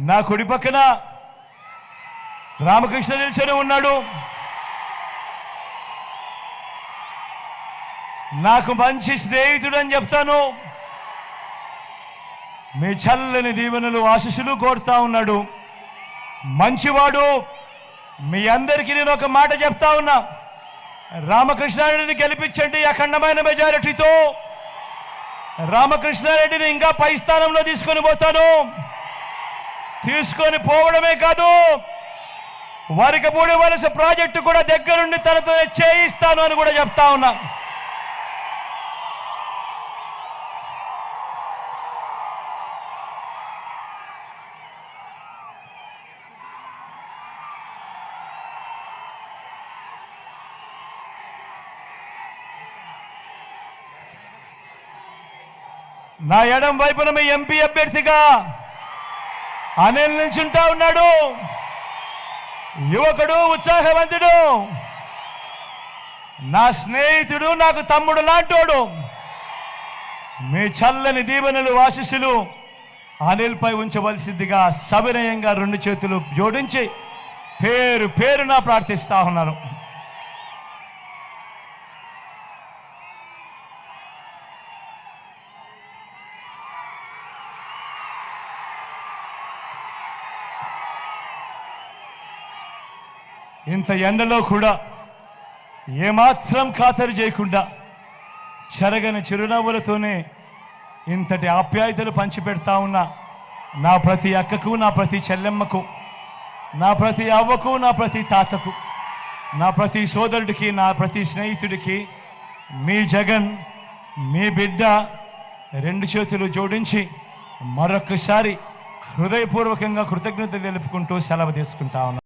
నా కుడి పక్కన రామకృష్ణ నిల్చొని ఉన్నాడు. నాకు మంచి స్నేహితుడు అని చెప్తాను. మీ చల్లని దీవెనలు ఆశీస్సులు కోరుతా ఉన్నాడు. మంచివాడు. మీ అందరికీ నేను ఒక మాట చెప్తా ఉన్నా, రామకృష్ణారెడ్డిని గెలిపించండి అఖండమైన మెజారిటీతో. రామకృష్ణారెడ్డిని ఇంకా పై స్థానంలో తీసుకొని పోతాను. తీసుకొని పోవడమే కాదు, వారికి 3 వలస ప్రాజెక్టు కూడా దగ్గరుండి తనతో చేయిస్తాను అని కూడా చెప్తా ఉన్నా. నా ఎడం వైపున మీ ఎంపీ అభ్యర్థిగా అనిల్ నిల్చుంటా ఉన్నాడు. యువకుడు, ఉత్సాహవంతుడు, నా స్నేహితుడు, నాకు తమ్ముడు లాంటోడు. మీ చల్లని దీవెనలు ఆశీస్సులు అనిల్పై ఉంచవలసిందిగా సవినయంగా 2 చేతులు జోడించి పేరు పేరున ప్రార్థిస్తా ఉన్నాను. ఇంత ఎండలో కూడా ఏమాత్రం ఖాతరు చేయకుండా చెరగని చిరునవ్వులతోనే ఇంతటి ఆప్యాయతలు పంచిపెడతా ఉన్నా నా ప్రతి అక్కకు, నా ప్రతి చెల్లెమ్మకు, నా ప్రతి అవ్వకు, నా ప్రతి తాతకు, నా ప్రతి సోదరుడికి, నా ప్రతి స్నేహితుడికి మీ జగన్, మీ బిడ్డ 2 చేతులు జోడించి మరొకసారి హృదయపూర్వకంగా కృతజ్ఞతలు తెలుపుకుంటూ సెలవు తీసుకుంటా ఉన్నా.